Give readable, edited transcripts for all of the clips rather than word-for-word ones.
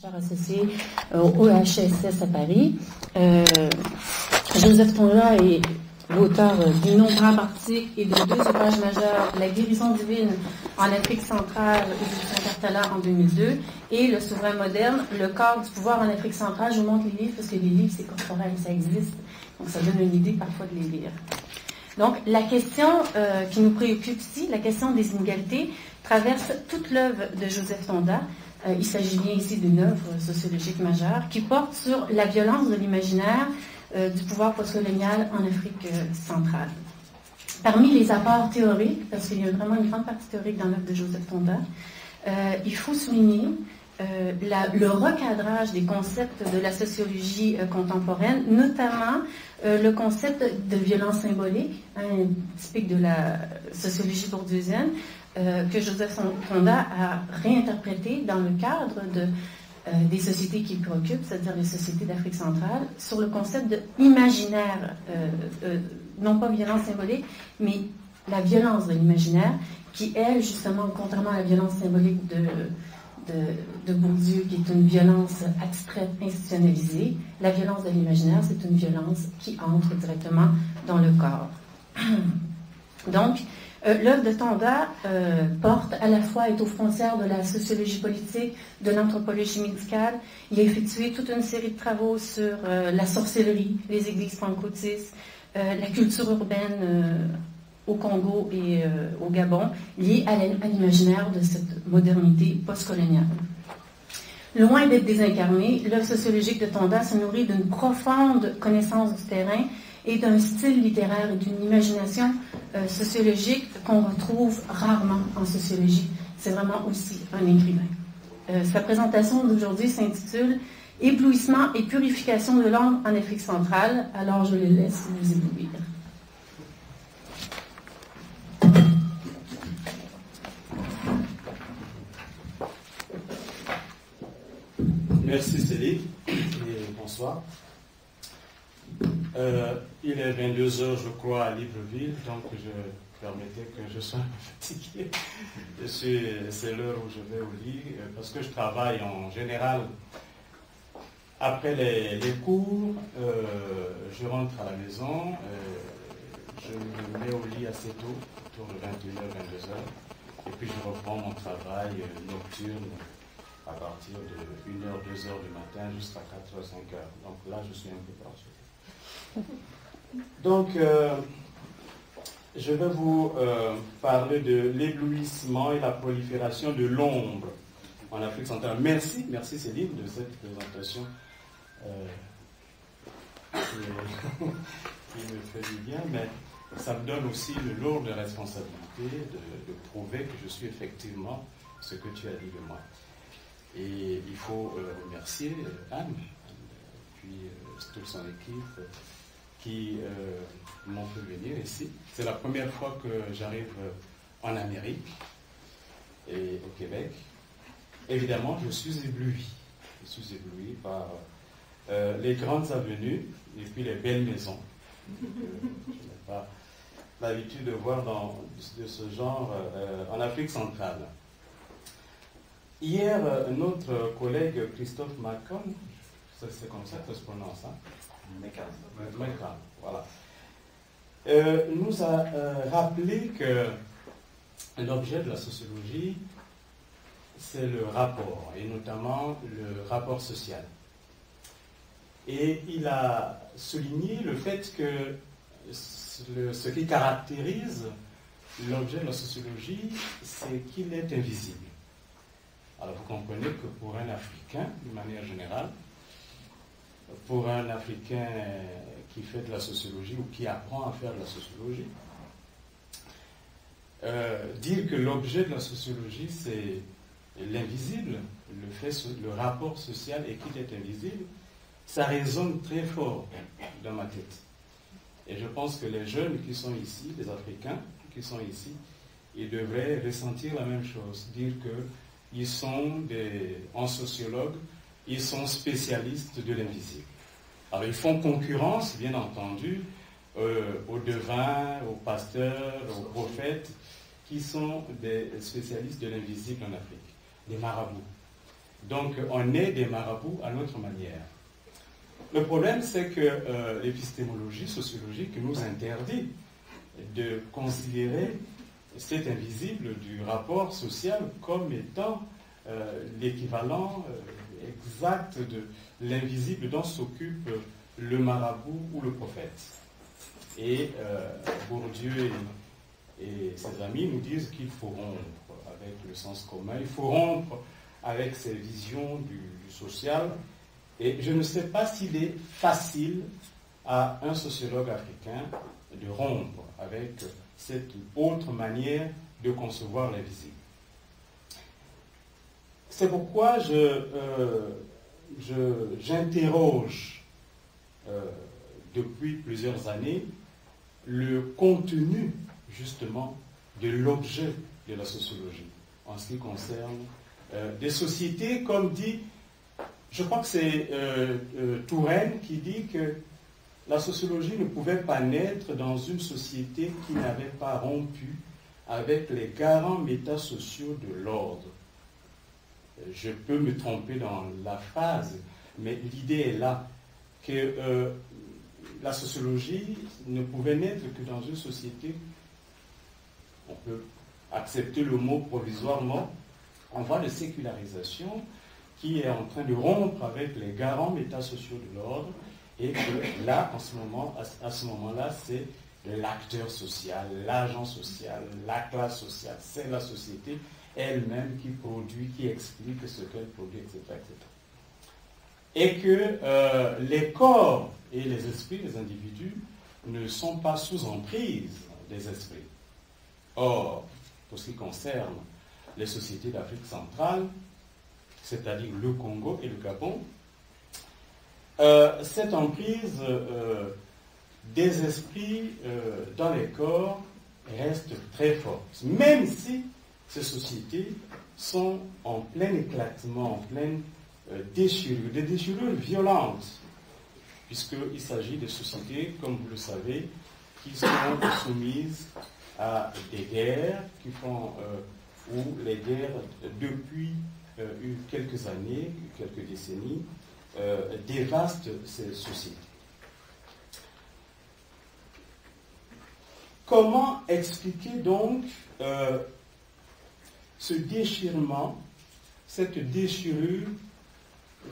Associé au HSS à Paris. Joseph Tonda est l'auteur de nombreux articles et de 2 ouvrages majeurs, La guérison divine en Afrique centrale, édition Cartala en 2002, et Le souverain moderne, le corps du pouvoir en Afrique centrale. Je vous montre les livres parce que les livres, c'est corporel, ça existe. Donc, ça donne une idée parfois de les lire. Donc, la question qui nous préoccupe ici, la question des inégalités, traverse toute l'œuvre de Joseph Tonda. Il s'agit bien ici d'une œuvre sociologique majeure qui porte sur la violence de l'imaginaire du pouvoir postcolonial en Afrique centrale. Parmi les apports théoriques, parce qu'il y a vraiment une grande partie théorique dans l'œuvre de Joseph Tonda, il faut souligner le recadrage des concepts de la sociologie contemporaine, notamment le concept de violence symbolique, typique de la sociologie bourdieusienne, que Joseph Tonda a réinterprété dans le cadre des sociétés qui le préoccupent, c'est-à-dire les sociétés d'Afrique centrale, sur le concept d'imaginaire, non pas violence symbolique, mais la violence de l'imaginaire, qui, elle, justement, contrairement à la violence symbolique de Bourdieu, qui est une violence abstraite, institutionnalisée, la violence de l'imaginaire, c'est une violence qui entre directement dans le corps. Donc, l'œuvre de Tonda porte à la fois, est aux frontières de la sociologie politique, de l'anthropologie médicale. Il a effectué toute une série de travaux sur la sorcellerie, les églises pentecôtistes, la culture urbaine au Congo et au Gabon, liée à l'imaginaire de cette modernité postcoloniale. Loin d'être désincarné, l'œuvre sociologique de Tonda se nourrit d'une profonde connaissance du terrain et d'un style littéraire et d'une imagination sociologique qu'on retrouve rarement en sociologie. C'est vraiment aussi un écrivain. Sa présentation d'aujourd'hui s'intitule « Éblouissement et purification de l'homme en Afrique centrale ». Alors je le laisse vous éblouir. Merci Céline et bonsoir. Il est 22h, je crois, à Libreville, donc je permettais que je sois un peu fatigué. C'est l'heure où je vais au lit, parce que je travaille en général. Après les cours, je rentre à la maison, je me mets au lit assez tôt, autour de 21h, 22h, et puis je reprends mon travail nocturne à partir de 1h, 2h du matin jusqu'à 4h, 5h. Donc là, je suis un peu parti. Donc, je vais vous parler de l'éblouissement et la prolifération de l'ombre en Afrique centrale. Merci Céline de cette présentation qui me fait du bien, mais ça me donne aussi une lourde responsabilité de prouver que je suis effectivement ce que tu as dit de moi. Et il faut remercier Anne, puis toute son équipe qui m'ont fait venir ici. C'est la première fois que j'arrive en Amérique et au Québec. Évidemment, je suis ébloui. Je suis ébloui par les grandes avenues et puis les belles maisons. Je n'ai pas l'habitude de voir de ce genre en Afrique centrale. Hier, notre collègue Christophe Macon, c'est comme ça que ça se prononce, hein? Macon, voilà, nous a rappelé que l'objet de la sociologie, c'est le rapport, et notamment le rapport social. Et il a souligné le fait que ce qui caractérise l'objet de la sociologie, c'est qu'il est invisible. Alors vous comprenez que pour un Africain, d'une manière générale, pour un Africain qui fait de la sociologie ou qui apprend à faire de la sociologie, dire que l'objet de la sociologie c'est l'invisible, le rapport social et qu'il est invisible, ça résonne très fort dans ma tête. Et je pense que les jeunes qui sont ici, les Africains qui sont ici, ils devraient ressentir la même chose, dire que ils sont en sociologue, ils sont spécialistes de l'invisible. Alors ils font concurrence, bien entendu, aux devins, aux pasteurs, aux prophètes, qui sont des spécialistes de l'invisible en Afrique, des marabouts. Donc, on est des marabouts à notre manière. Le problème, c'est que l'épistémologie sociologique nous interdit de considérer cet invisible du rapport social comme étant l'équivalent exact de l'invisible dont s'occupe le marabout ou le prophète. Et Bourdieu et ses amis nous disent qu'il faut rompre avec le sens commun, il faut rompre avec ces visions du social. Et je ne sais pas s'il est facile à un sociologue africain de rompre avec cette autre manière de concevoir l'invisible. C'est pourquoi j'interroge depuis plusieurs années le contenu justement de l'objet de la sociologie en ce qui concerne des sociétés, comme dit, je crois que c'est Touraine qui dit que la sociologie ne pouvait pas naître dans une société qui n'avait pas rompu avec les garants métasociaux de l'ordre. Je peux me tromper dans la phrase, mais l'idée est là, que la sociologie ne pouvait naître que dans une société, on peut accepter le mot provisoirement, en voie de sécularisation, qui est en train de rompre avec les garants métasociaux de l'ordre, et que là, à ce moment-là, c'est l'acteur social, l'agent social, la classe sociale, c'est la société elle-même qui produit, qui explique ce qu'elle produit, etc., etc. Et que les corps et les esprits des individus ne sont pas sous emprise des esprits. Or, pour ce qui concerne les sociétés d'Afrique centrale, c'est-à-dire le Congo et le Gabon, cette emprise des esprits dans les corps reste très forte, même si ces sociétés sont en plein éclatement, en pleine déchirure, des déchirures violentes, puisqu'il s'agit de sociétés, comme vous le savez, qui sont soumises à des guerres, où les guerres, depuis quelques années, quelques décennies, dévastent ces sociétés. Comment expliquer donc ce déchirement, cette déchirure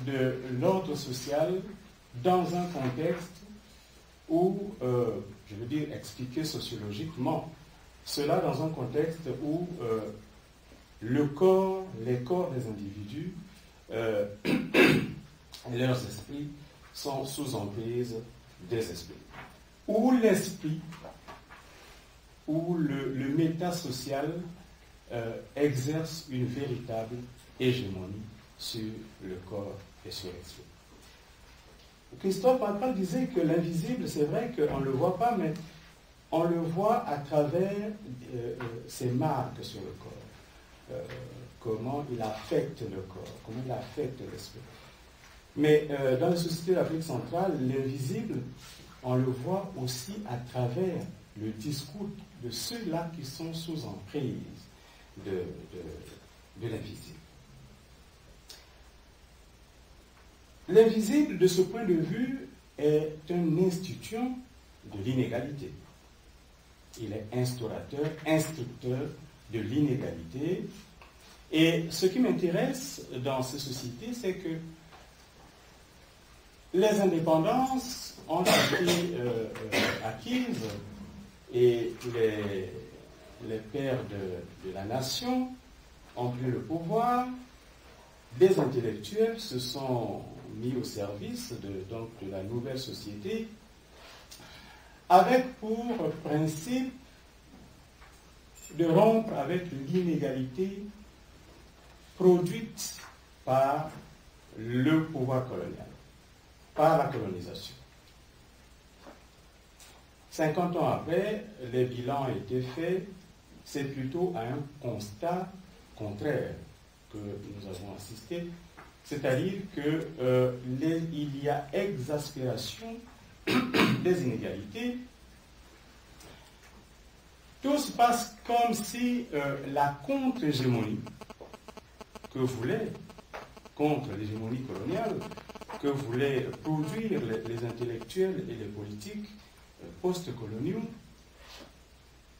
de l'ordre social dans un contexte où, je veux dire, expliquer sociologiquement, cela dans un contexte où les corps des individus, leurs esprits sont sous emprise des esprits. Où l'esprit, où le métasocial exerce une véritable hégémonie sur le corps et sur l'esprit. Christophe Macron disait que l'invisible, c'est vrai qu'on ne le voit pas, mais on le voit à travers ses marques sur le corps. Comment il affecte le corps, comment il affecte l'esprit. Mais dans les sociétés d'Afrique centrale, l'invisible, on le voit aussi à travers le discours de ceux-là qui sont sous emprise de l'invisible. L'invisible, de ce point de vue, est un institution de l'inégalité. Il est instaurateur, instructeur de l'inégalité. Et ce qui m'intéresse dans ces sociétés, c'est que les indépendances ont été acquises et les pères de la nation ont pris le pouvoir. Des intellectuels se sont mis au service de la nouvelle société avec pour principe de rompre avec l'inégalité produite par le pouvoir colonial, par la colonisation. 50 ans après, les bilans ont été faits, c'est plutôt à un constat contraire que nous avons assisté, c'est-à-dire qu'il y a exaspération des inégalités. Tout se passe comme si la contre-hégémonie que voulait contre l'hégémonie coloniale que voulaient produire les intellectuels et les politiques post-coloniaux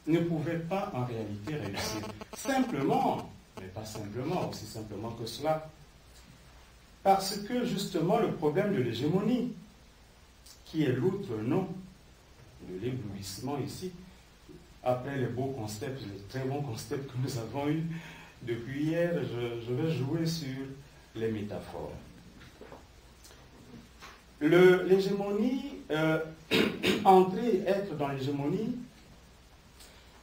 ne pouvaient pas en réalité réussir. Simplement, mais pas simplement, aussi simplement que cela, parce que justement le problème de l'hégémonie, qui est l'autre nom de l'éblouissement ici, après les beaux concepts, les très bons concepts que nous avons eus depuis hier, je vais jouer sur les métaphores. L'hégémonie, entrer, être dans l'hégémonie,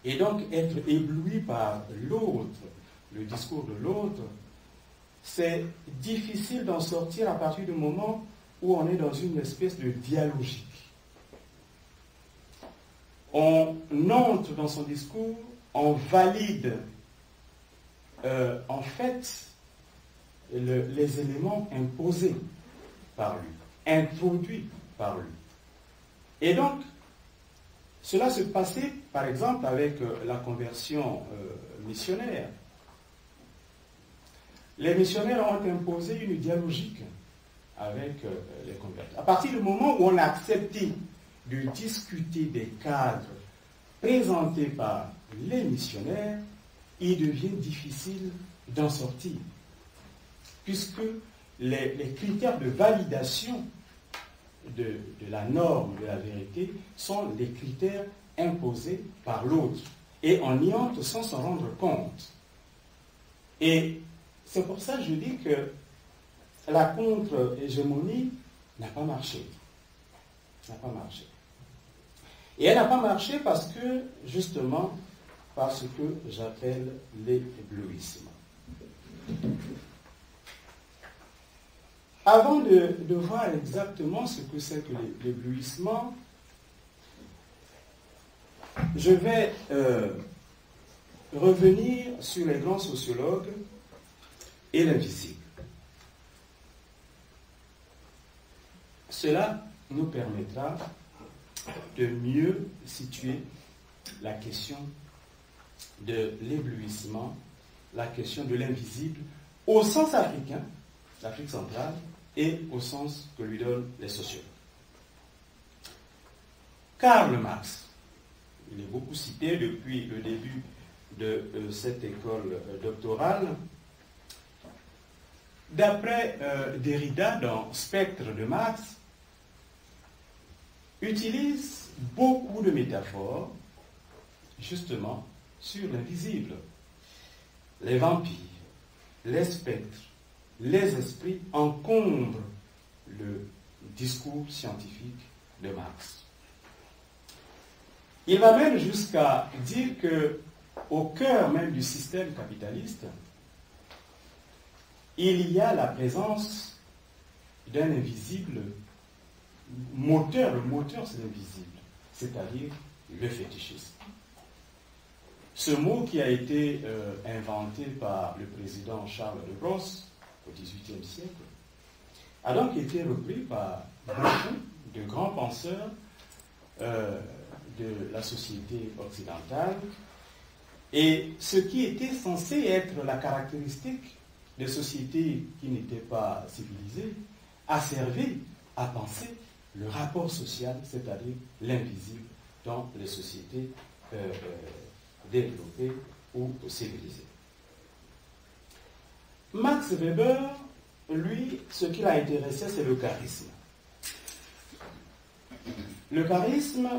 et donc être ébloui par l'autre, le discours de l'autre, c'est difficile d'en sortir à partir du moment où on est dans une espèce de dialogique. On entre dans son discours, on valide en fait les éléments imposés par lui, introduits par lui. Et donc, cela se passait, par exemple, avec la conversion missionnaire. Les missionnaires ont imposé une dialogique avec les convertis. À partir du moment où on a accepté de discuter des cadres présentés par les missionnaires, il devient difficile d'en sortir, puisque les critères de validation de la norme, de la vérité, sont les critères imposés par l'autre. Et on y entre sans s'en rendre compte. Et c'est pour ça que je dis que la contre-hégémonie n'a pas marché. N'a pas marché. Et elle n'a pas marché parce que, justement, parce que j'appelle l'éblouissement. Avant de voir exactement ce que c'est que l'éblouissement, je vais revenir sur les grands sociologues et l'invisible. Cela nous permettra de mieux situer la question de l'éblouissement, la question de l'invisible, au sens africain, l'Afrique centrale, et au sens que lui donnent les sociologues. Karl Marx, il est beaucoup cité depuis le début de cette école doctorale. D'après Derrida, dans Spectre de Marx, utilise beaucoup de métaphores, justement, sur l'invisible. Les vampires, les spectres, les esprits encombrent le discours scientifique de Marx. Il va même jusqu'à dire qu'au cœur même du système capitaliste, il y a la présence d'un invisible moteur. Le moteur, c'est l'invisible, c'est-à-dire le fétichisme. Ce mot qui a été inventé par le président Charles de Gaulle au XVIIIe siècle a donc été repris par beaucoup de grands penseurs de la société occidentale. Et ce qui était censé être la caractéristique des sociétés qui n'étaient pas civilisées a servi à penser le rapport social, c'est-à-dire l'invisible dans les sociétés développées ou civilisées. Max Weber, lui, ce qui l'a intéressé, c'est le charisme. Le charisme,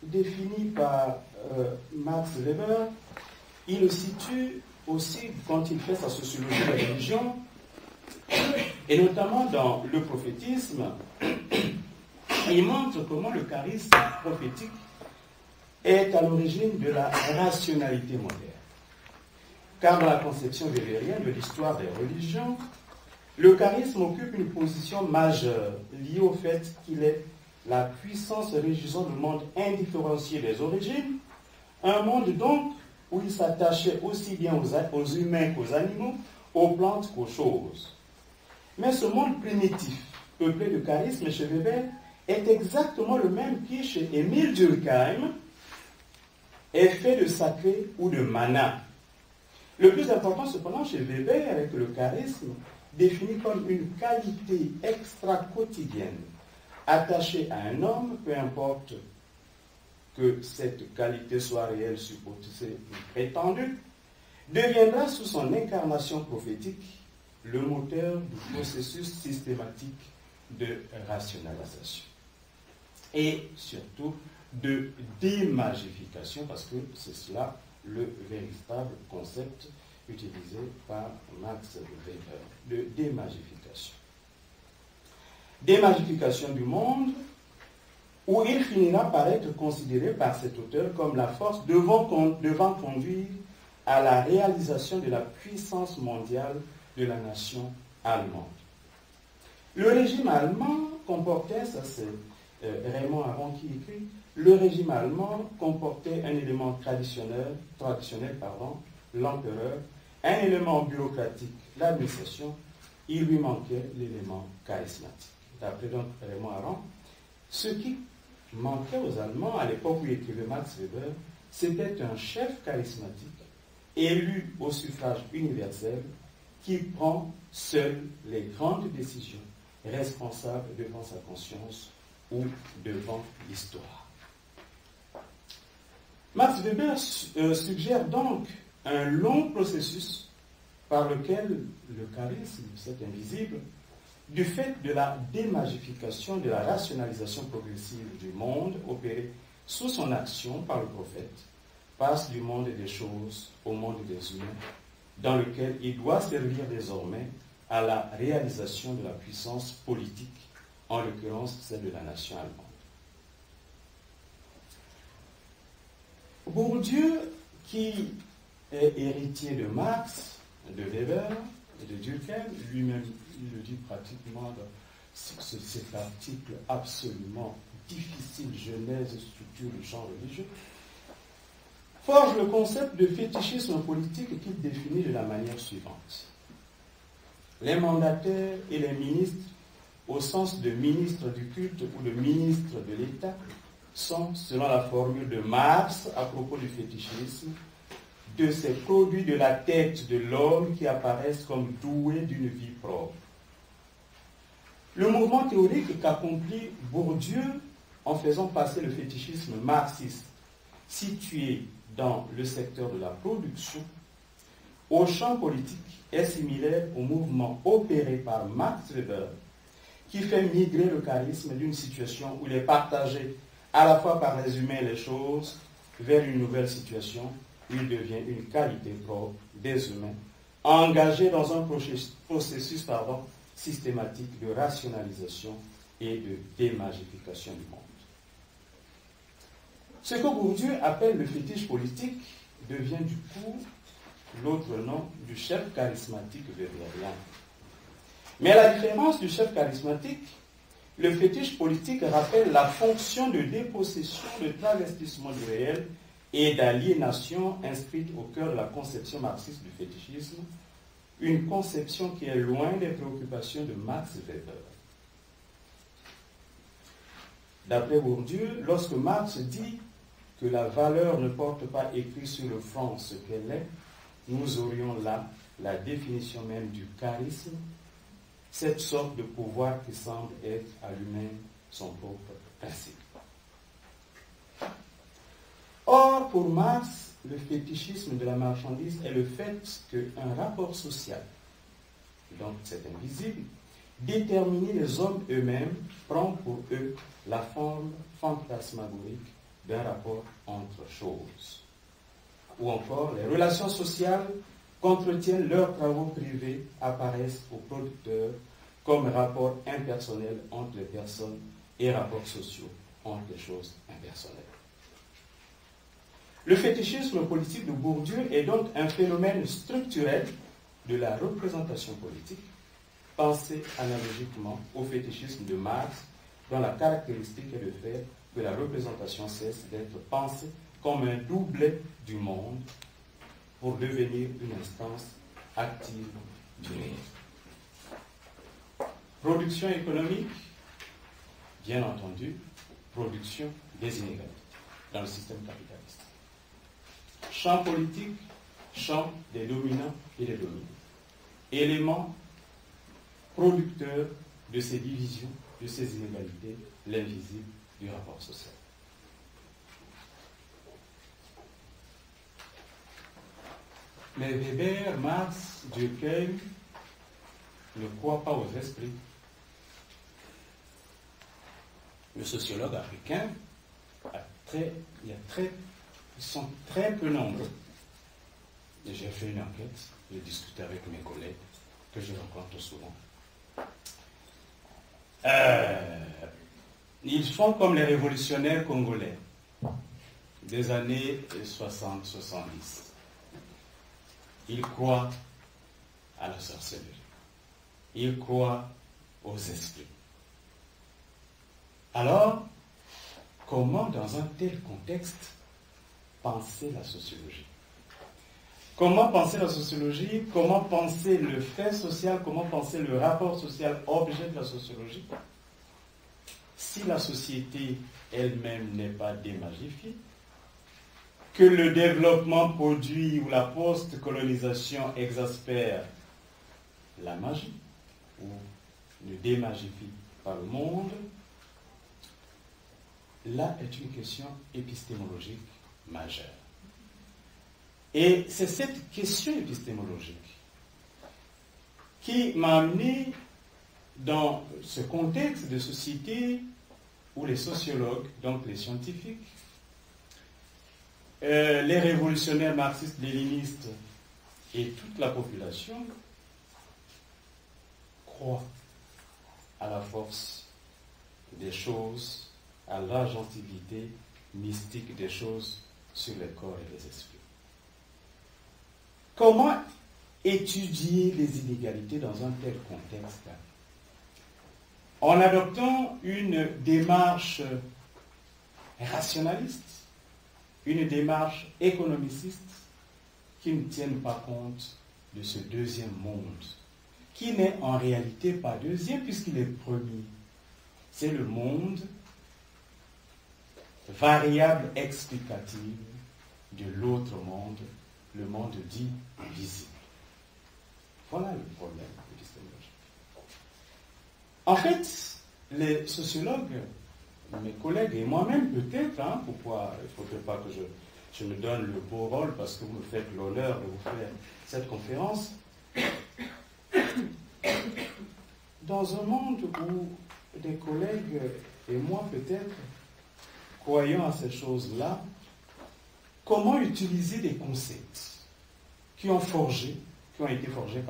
défini par Max Weber, il le situe aussi quand il fait sa sociologie de la religion, et notamment dans le prophétisme. Il montre comment le charisme prophétique est à l'origine de la rationalité moderne. Car dans la conception weberienne de l'histoire des religions, le charisme occupe une position majeure liée au fait qu'il est la puissance régissant le monde indifférencié des origines, un monde donc où il s'attachait aussi bien aux humains qu'aux animaux, aux plantes qu'aux choses. Mais ce monde primitif, peuplé de charisme chez Weber, est exactement le même qui, chez Émile Durkheim, est fait de sacré ou de mana. Le plus important, cependant, chez Weber, avec le charisme, définie comme une qualité extra-quotidienne attachée à un homme, peu importe que cette qualité soit réelle, supposée ou prétendue, deviendra sous son incarnation prophétique le moteur du processus systématique de rationalisation. Et surtout de démagification, parce que c'est cela le véritable concept utilisé par Max Weber, de démagification. Démagification du monde, où il finira par être considéré par cet auteur comme la force devant conduire à la réalisation de la puissance mondiale de la nation allemande. Le régime allemand comportait, ça c'est Raymond Aron qui écrit, le régime allemand comportait un élément traditionnel, l'empereur, un élément bureaucratique, l'administration, il lui manquait l'élément charismatique. D'après donc Raymond Aron, ce qui manquait aux Allemands à l'époque où il écrivait Max Weber, c'était un chef charismatique élu au suffrage universel qui prend seul les grandes décisions, responsable devant sa conscience ou devant l'histoire. Max Weber suggère donc un long processus par lequel le charisme, cet invisible, du fait de la démagification, de la rationalisation progressive du monde opérée sous son action par le prophète, passe du monde des choses au monde des humains, dans lequel il doit servir désormais à la réalisation de la puissance politique, en l'occurrence celle de la nation allemande. Bourdieu, qui est héritier de Marx, de Weber et de Durkheim, lui-même il le dit pratiquement dans cet article absolument difficile, Genèse, structure du champ religieux, forge le concept de fétichisme politique qu'il définit de la manière suivante. Les mandataires et les ministres, au sens de ministre du culte ou de ministre de l'État, sont, selon la formule de Marx à propos du fétichisme, de ces produits de la tête de l'homme qui apparaissent comme doués d'une vie propre. Le mouvement théorique qu'accomplit Bourdieu en faisant passer le fétichisme marxiste, situé dans le secteur de la production, au champ politique, est similaire au mouvement opéré par Max Weber, qui fait migrer le charisme d'une situation où il est partagé à la fois par les humains et les choses, vers une nouvelle situation où il devient une qualité propre des humains, engagés dans un processus systématique de rationalisation et de démagification du monde. Ce que Bourdieu appelle le fétiche politique devient du coup l'autre nom du chef charismatique weberien. Mais à la différence du chef charismatique, le fétiche politique rappelle la fonction de dépossession, de travestissement du réel et d'aliénation inscrite au cœur de la conception marxiste du fétichisme, une conception qui est loin des préoccupations de Max Weber. D'après Bourdieu, lorsque Marx dit que la valeur ne porte pas écrit sur le front ce qu'elle est, nous aurions là la définition même du charisme, cette sorte de pouvoir qui semble être à lui-même son propre principe. Or, pour Marx, le fétichisme de la marchandise est le fait qu'un rapport social, donc c'est invisible, déterminé les hommes eux-mêmes, prend pour eux la forme fantasmagorique d'un rapport entre choses. Ou encore, les relations sociales qu'entretiennent leurs travaux privés apparaissent aux producteurs comme rapports impersonnels entre les personnes et rapports sociaux entre les choses impersonnelles. Le fétichisme politique de Bourdieu est donc un phénomène structurel de la représentation politique, pensé analogiquement au fétichisme de Marx, dont la caractéristique est de faire que la représentation cesse d'être pensée comme un doublet du monde pour devenir une instance active du réel. Production économique, bien entendu, production des inégalités dans le système capitaliste. Champ politique, champ des dominants et des dominés. Élément producteur de ces divisions, de ces inégalités, l'invisible du rapport social. Mais Weber, Marx, Durkheim ne croient pas aux esprits. Le sociologue africain, ils sont très peu nombreux. J'ai fait une enquête, j'ai discuté avec mes collègues que je rencontre souvent. Ils font comme les révolutionnaires congolais des années 60-70. Ils croient à la sorcellerie. Ils croient aux esprits. Alors, comment dans un tel contexte penser la sociologie? Comment penser la sociologie? Comment penser le fait social? Comment penser le rapport social objet de la sociologie? Si la société elle-même n'est pas démagifiée, que le développement produit ou la post-colonisation exaspère la magie ou ne démagifie pas le monde, là est une question épistémologique majeure. Et c'est cette question épistémologique qui m'a amené dans ce contexte de société où les sociologues, donc les scientifiques, les révolutionnaires marxistes, léninistes et toute la population croient à la force des choses, à l'agentivité mystique des choses sur les corps et les esprits. Comment étudier les inégalités dans un tel contexte? En adoptant une démarche rationaliste, une démarche économiciste qui ne tienne pas compte de ce deuxième monde, qui n'est en réalité pas deuxième puisqu'il est premier. C'est le monde variable explicative de l'autre monde, le monde dit visible. Voilà le problème épistémologique. En fait, les sociologues, mes collègues et moi-même peut-être, pourquoi il ne faudrait pas que je me donne le beau rôle parce que vous me faites l'honneur de vous faire cette conférence. Dans un monde où des collègues et moi peut-être croyons à ces choses-là, comment utiliser des concepts qui ont été forgés,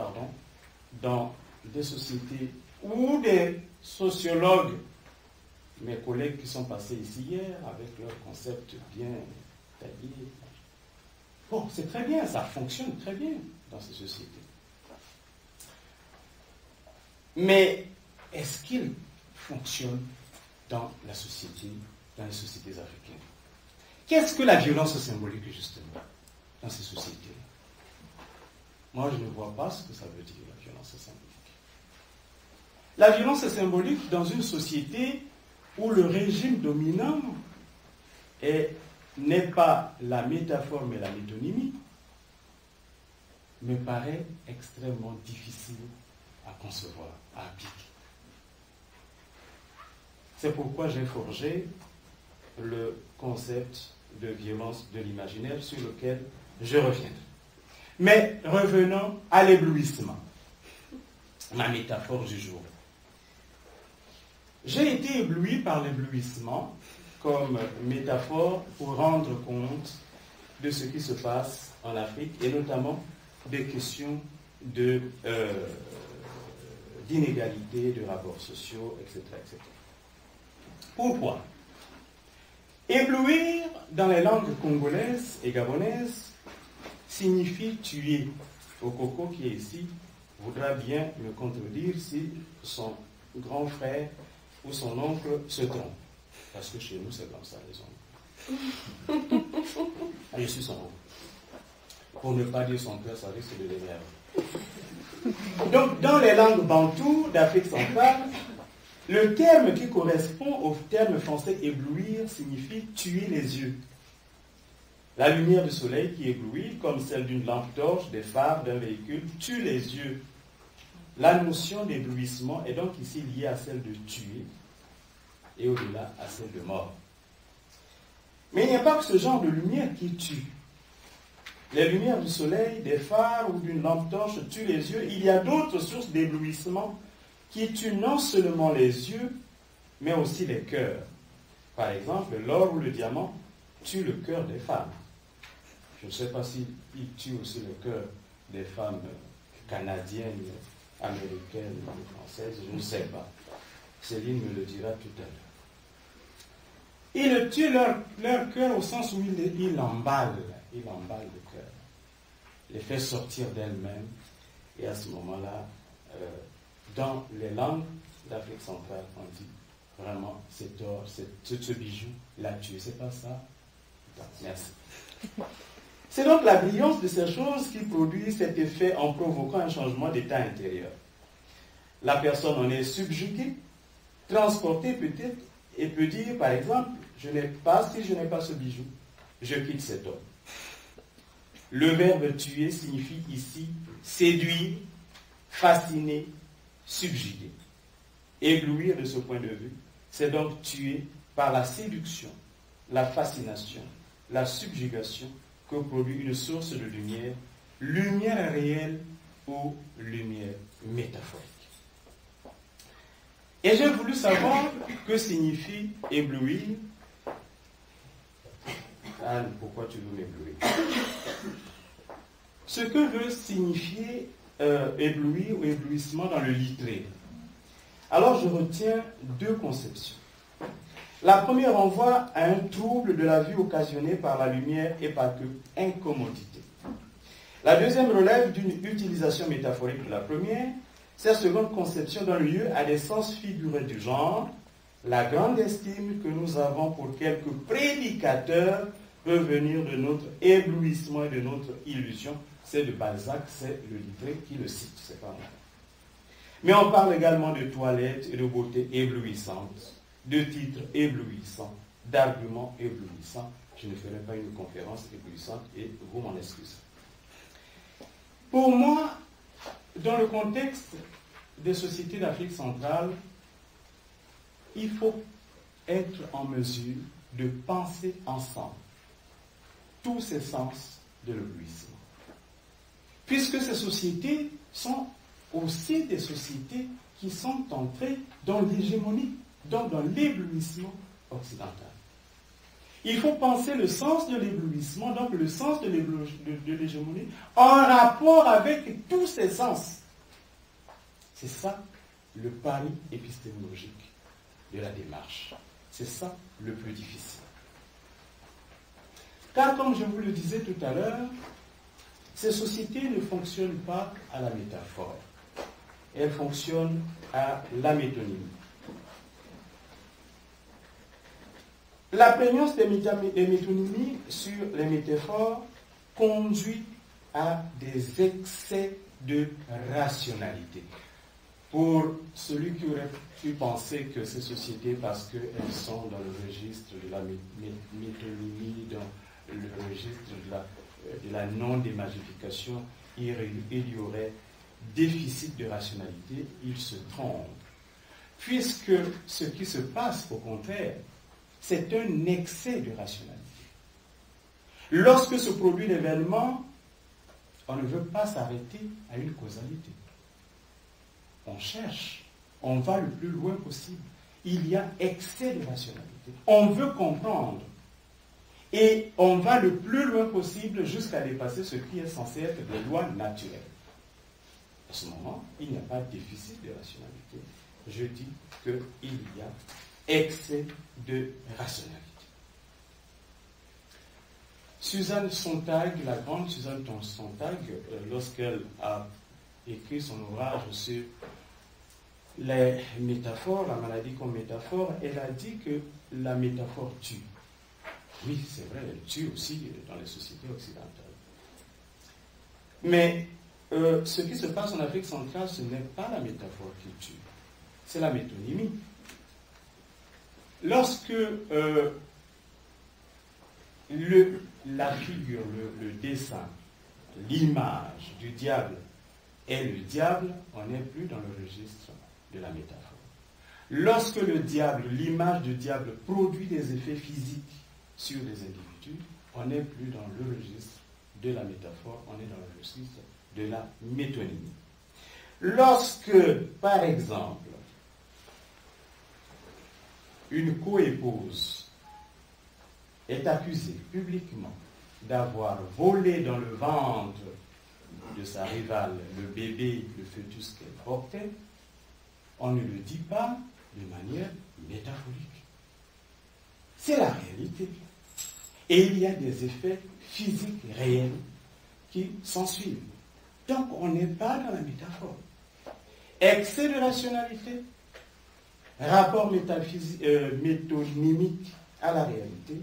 dans des sociétés où des sociologues, mes collègues qui sont passés ici hier, avec leurs concepts bien taillés. Bon, c'est très bien, ça fonctionne très bien dans ces sociétés. Mais est-ce qu'il fonctionne dans la société, dans les sociétés africaines? Qu'est-ce que la violence symbolique, justement, dans ces sociétés? Moi, je ne vois pas ce que ça veut dire, la violence symbolique. La violence symbolique dans une société où le régime dominant n'est pas la métaphore, mais la métonymie, me paraît extrêmement difficile à concevoir, à appliquer. C'est pourquoi j'ai forgé le concept de violence de l'imaginaire sur lequel je reviendrai. Mais revenons à l'éblouissement, ma métaphore du jour. J'ai été ébloui par l'éblouissement comme métaphore pour rendre compte de ce qui se passe en Afrique et notamment des questions d'inégalité, de rapports sociaux, etc., etc. Pourquoi? Éblouir dans les langues congolaises et gabonaises signifie tuer. Okoko qui est ici voudra bien me contredire si son grand frère ou son oncle se trompe. Parce que chez nous, c'est comme ça, les oncles. Je suis son oncle. Pour ne pas dire son père, ça risque de l'énerver. Donc, dans les langues bantoues d'Afrique centrale, le terme qui correspond au terme français éblouir signifie tuer les yeux. La lumière du soleil qui éblouit, comme celle d'une lampe torche, des phares d'un véhicule, tue les yeux. La notion d'éblouissement est donc ici liée à celle de tuer et au-delà à celle de mort. Mais il n'y a pas que ce genre de lumière qui tue. Les lumières du soleil, des phares ou d'une lampe torche tuent les yeux. Il y a d'autres sources d'éblouissement qui tuent non seulement les yeux, mais aussi les cœurs. Par exemple, l'or ou le diamant tuent le cœur des femmes. Je ne sais pas s'il tue aussi le cœur des femmes canadiennes, américaines, françaises, je ne sais pas. Céline me le dira tout à l'heure. Ils tuent leur cœur au sens où ils l'emballent. Il emballe le cœur, les fait sortir d'elle-même, et à ce moment-là, dans les langues d'Afrique centrale, on dit vraiment cet or, ce bijou l'a tué. C'est pas ça? Non, merci. C'est donc la brillance de ces choses qui produit cet effet en provoquant un changement d'état intérieur. La personne en est subjuguée, transportée peut-être, et peut dire, par exemple, si je n'ai pas ce bijou, je quitte cet homme. Le verbe tuer signifie ici séduire, fasciner, subjuguer. Éblouir de ce point de vue, c'est donc tuer par la séduction, la fascination, la subjugation que produit une source de lumière, lumière réelle ou lumière métaphorique. Et j'ai voulu savoir que signifie éblouir. Anne, pourquoi tu veux m'éblouir? Ce que veut signifier éblouir ou éblouissement dans le littré. Alors je retiens deux conceptions. La première renvoie à un trouble de la vue occasionné par la lumière et par incommodité. La deuxième relève d'une utilisation métaphorique de la première. Cette seconde conception donne lieu à des sens figurés du genre la grande estime que nous avons pour quelques prédicateurs peut venir de notre éblouissement et de notre illusion. C'est de Balzac, c'est le littré qui le cite, c'est pas moi. Mais on parle également de toilettes et de beauté éblouissante, de titres éblouissants, d'arguments éblouissants. Je ne ferai pas une conférence éblouissante et vous m'en excusez. Pour moi, dans le contexte des sociétés d'Afrique centrale, il faut être en mesure de penser ensemble tous ces sens de l'éblouissement. Puisque ces sociétés sont aussi des sociétés qui sont entrées dans l'hégémonie, donc dans l'éblouissement occidental. Il faut penser le sens de l'éblouissement, donc le sens de l'hégémonie, en rapport avec tous ces sens. C'est ça le pari épistémologique de la démarche. C'est ça le plus difficile. Car comme je vous le disais tout à l'heure, ces sociétés ne fonctionnent pas à la métaphore. Elles fonctionnent à la métonymie. La prégnance des métonymies sur les métaphores conduit à des excès de rationalité. Pour celui qui aurait pu penser que ces sociétés, parce qu'elles sont dans le registre de la métonymie, dans le registre de la non-démagification, il y aurait déficit de rationalité, il se trompe. Puisque ce qui se passe, au contraire, c'est un excès de rationalité. Lorsque se produit l'événement, on ne veut pas s'arrêter à une causalité. On cherche, on va le plus loin possible. Il y a excès de rationalité. On veut comprendre. Et on va le plus loin possible jusqu'à dépasser ce qui est censé être des lois naturelles. À ce moment, il n'y a pas de déficit de rationalité. Je dis qu'il y a excès de rationalité. Suzanne Sontag, la grande Suzanne Sontag, lorsqu'elle a écrit son ouvrage sur les métaphores, la maladie comme métaphore, elle a dit que la métaphore tue. Oui, c'est vrai, elle tue aussi dans les sociétés occidentales. Mais ce qui se passe en Afrique centrale, ce n'est pas la métaphore qui tue, c'est la métonymie. Lorsque la figure, le dessin, l'image du diable et le diable, on n'est plus dans le registre de la métaphore. Lorsque le diable, l'image du diable produit des effets physiques sur les individus, on n'est plus dans le registre de la métaphore, on est dans le registre de la métonymie. Lorsque, par exemple, une coépouse est accusée publiquement d'avoir volé dans le ventre de sa rivale le bébé, le fœtus qu'elle portait, on ne le dit pas de manière métaphorique. C'est la réalité. Et il y a des effets physiques réels qui s'ensuivent. Donc on n'est pas dans la métaphore. Excès de rationalité, rapport métonymique à la réalité,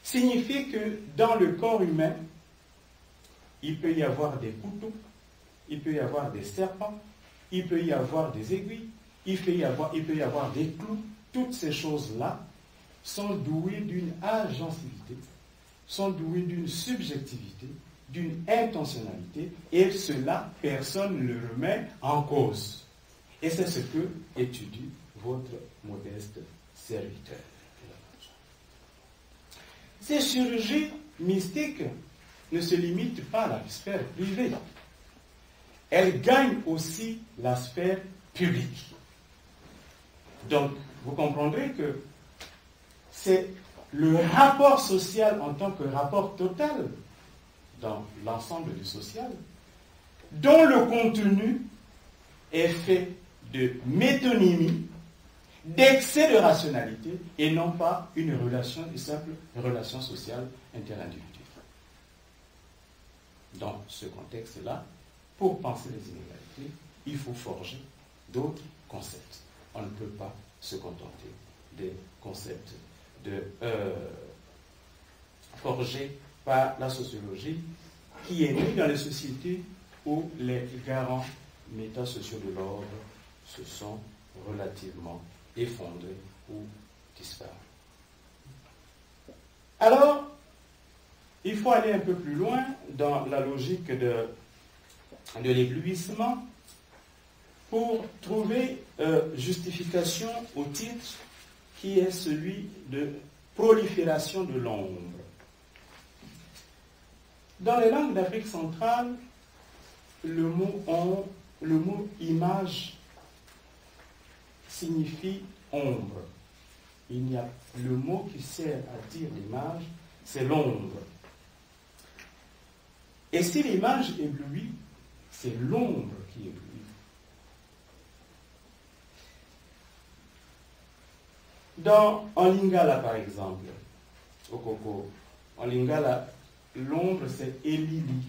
signifie que dans le corps humain, il peut y avoir des couteaux, il peut y avoir des serpents, il peut y avoir des aiguilles, il peut y avoir des clous. Toutes ces choses-là sont douées d'une agencivité, sont douées d'une subjectivité, d'une intentionnalité, et cela, personne ne le remet en cause. Et c'est ce que étudie votre modeste serviteur. Ces chirurgies mystiques ne se limitent pas à la sphère privée. Elles gagnent aussi la sphère publique. Donc, vous comprendrez que c'est le rapport social en tant que rapport total dans l'ensemble du social, dont le contenu est fait de métonymie, d'excès de rationalité, et non pas une simple relation sociale interindividuelle. Dans ce contexte-là, pour penser les inégalités, il faut forger d'autres concepts. On ne peut pas se contenter des concepts forgés par la sociologie, qui est née dans les sociétés où les garants métasociaux de l'ordre se sont relativement effondrés ou disparus. Alors, il faut aller un peu plus loin dans la logique de l'éblouissement pour trouver justification au titre qui est celui de prolifération de l'ombre. Dans les langues d'Afrique centrale, le mot image signifie ombre. Le mot qui sert à dire l'image, c'est l'ombre. Et si l'image éblouit, c'est l'ombre qui éblouit. En Lingala, par exemple, au Koko, en Lingala, l'ombre, c'est Elili.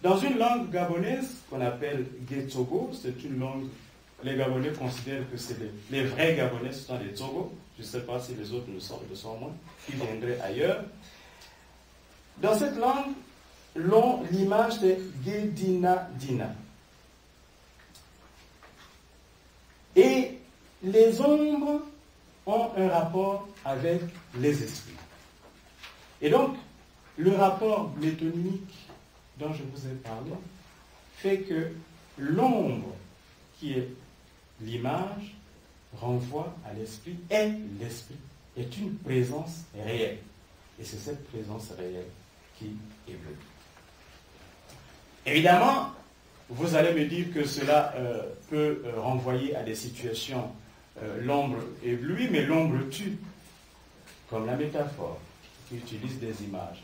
Dans une langue gabonaise qu'on appelle Getsogo, c'est une langue, les Gabonais considèrent que c'est les vrais Gabonais, ce sont les Tsogo. Je ne sais pas si les autres le sont moins, qui viendraient ailleurs. Dans cette langue, l'image c'est Gedina Dina. Et les ombres ont un rapport avec les esprits. Et donc, le rapport métonymique dont je vous ai parlé fait que l'ombre, qui est l'image, renvoie à l'esprit, et l'esprit est une présence réelle. Et c'est cette présence réelle qui éblouit. Évidemment, vous allez me dire que cela peut renvoyer à des situations, l'ombre éblouit, mais l'ombre tue, comme la métaphore, qui utilise des images,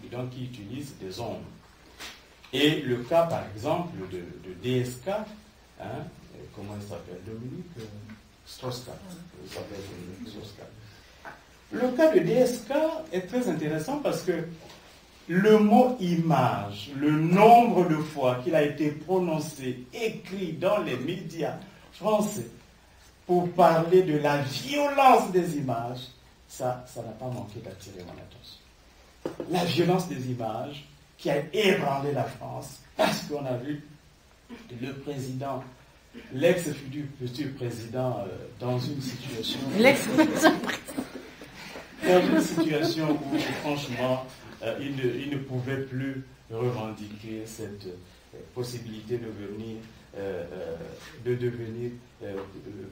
et donc qui utilise des ombres. Et le cas, par exemple, de DSK, comment il s'appelle, Dominique Strauss-Kahn. Le cas de DSK est très intéressant parce que le mot image, le nombre de fois qu'il a été prononcé, écrit dans les médias français pour parler de la violence des images, ça n'a pas manqué d'attirer mon attention. La violence des images qui a ébranlé la France parce qu'on a vu le président, l'ex-futur président dans une situation... Dans une situation où, franchement, il ne pouvait plus revendiquer possibilité de devenir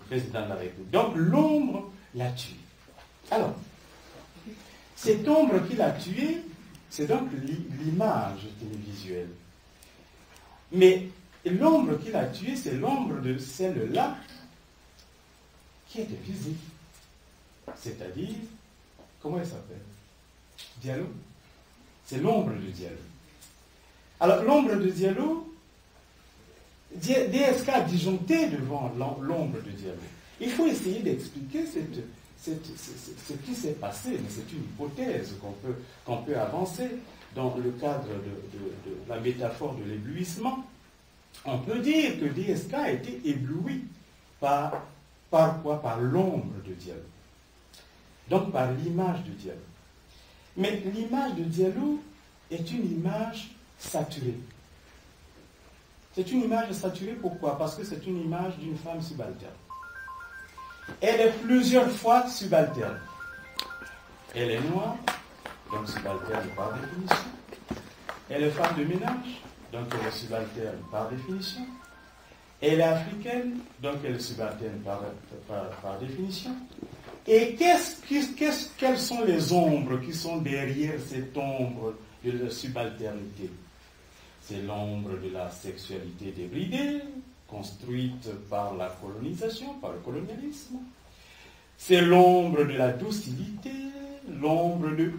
président de la République. Donc l'ombre l'a tué. Alors, cette ombre qui l'a tué, c'est donc l'image télévisuelle. Mais l'ombre qui l'a tué, c'est l'ombre de celle-là qui était physique. C'est-à-dire, comment elle s'appelle? Diallo. C'est l'ombre de Diallo. Alors, l'ombre de Diallo, DSK a disjoncté devant l'ombre de Diallo. Il faut essayer d'expliquer ce qui s'est passé, mais c'est une hypothèse qu'on peut avancer dans le cadre de la métaphore de l'éblouissement. On peut dire que DSK a été ébloui par quoi? Par l'ombre de Diallo. Donc par l'image de Diallo. Mais l'image de Diallo est une image saturée. C'est une image saturée, pourquoi? Parce que c'est une image d'une femme subalterne. Elle est plusieurs fois subalterne. Elle est noire, donc subalterne par définition. Elle est femme de ménage, donc elle est subalterne par définition. Elle est africaine, donc elle est subalterne par définition. Et quelles sont les ombres qui sont derrière cette ombre de la subalternité? C'est l'ombre de la sexualité débridée, construite par la colonisation, par le colonialisme. C'est l'ombre de la docilité, l'ombre de...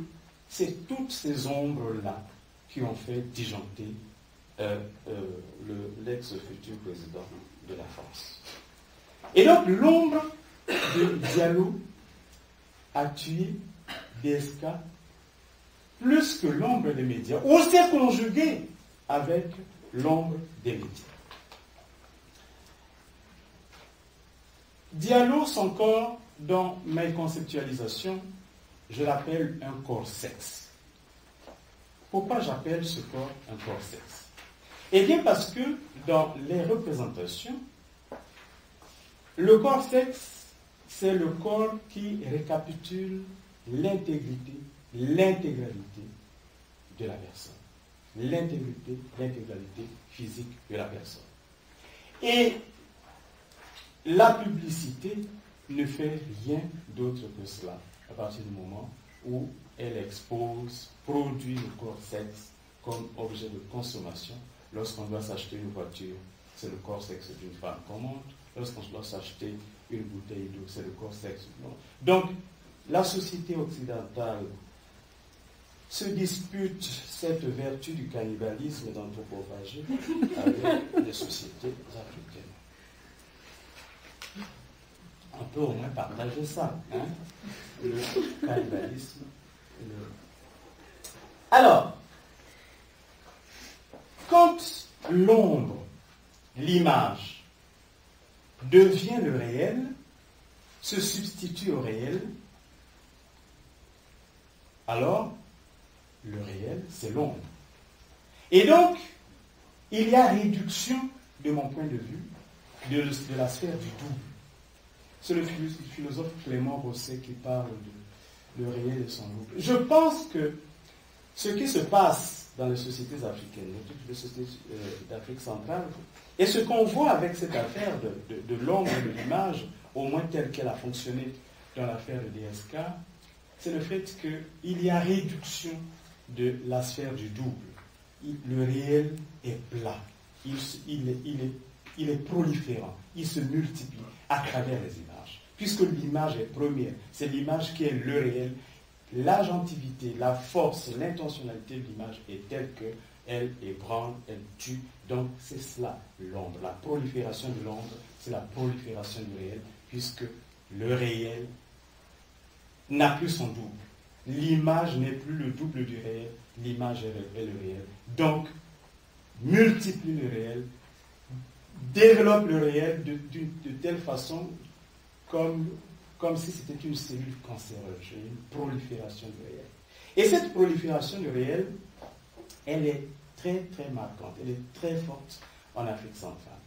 C'est toutes ces ombres-là qui ont fait disjoncter l'ex-futur président de la France. Et donc l'ombre de Diallo a tué DSK plus que l'ombre des médias, ou s'est conjugué avec l'ombre des médias. Diallo, son corps, dans mes conceptualisations, je l'appelle un corps sexe. Pourquoi j'appelle ce corps un corps sexe? Eh bien parce que dans les représentations, le corps sexe, c'est le corps qui récapitule l'intégralité de la personne. L'intégralité physique de la personne. Et la publicité ne fait rien d'autre que cela à partir du moment où elle expose, produit le corps sexe comme objet de consommation. Lorsqu'on doit s'acheter une voiture, c'est le corps sexe d'une femme qu'on montre. Lorsqu'on doit s'acheter une bouteille d'eau, c'est le corps sexe d'une autre. Donc, la société occidentale se dispute cette vertu du cannibalisme d'anthropophagie avec les sociétés africaines. On peut au moins partager ça, hein? Le cannibalisme. Alors, quand l'ombre, l'image, devient le réel, se substitue au réel, alors le réel, c'est l'ombre. Et donc, il y a réduction, de mon point de vue, de la sphère du double. C'est le philosophe Clément Rosset qui parle de réel et son double. Je pense que ce qui se passe dans les sociétés africaines, dans toutes les sociétés d'Afrique centrale, et ce qu'on voit avec cette affaire de l'ombre et de l'image, au moins telle qu'elle a fonctionné dans l'affaire de DSK, c'est le fait qu'il y a réduction de la sphère du double. Le réel est plat. Il est proliférant. Il se multiplie à travers les images. Puisque l'image est première, c'est l'image qui est le réel. L'agentivité, la force, l'intentionnalité de l'image est telle qu'elle ébranle, elle tue. Donc c'est cela l'ombre. La prolifération de l'ombre, c'est la prolifération du réel, puisque le réel n'a plus son double. L'image n'est plus le double du réel, l'image est le réel. Donc, multiplie le réel, développe le réel de telle façon comme si c'était une cellule cancéreuse, une prolifération du réel. Et cette prolifération du réel, elle est très très marquante, elle est très forte en Afrique centrale.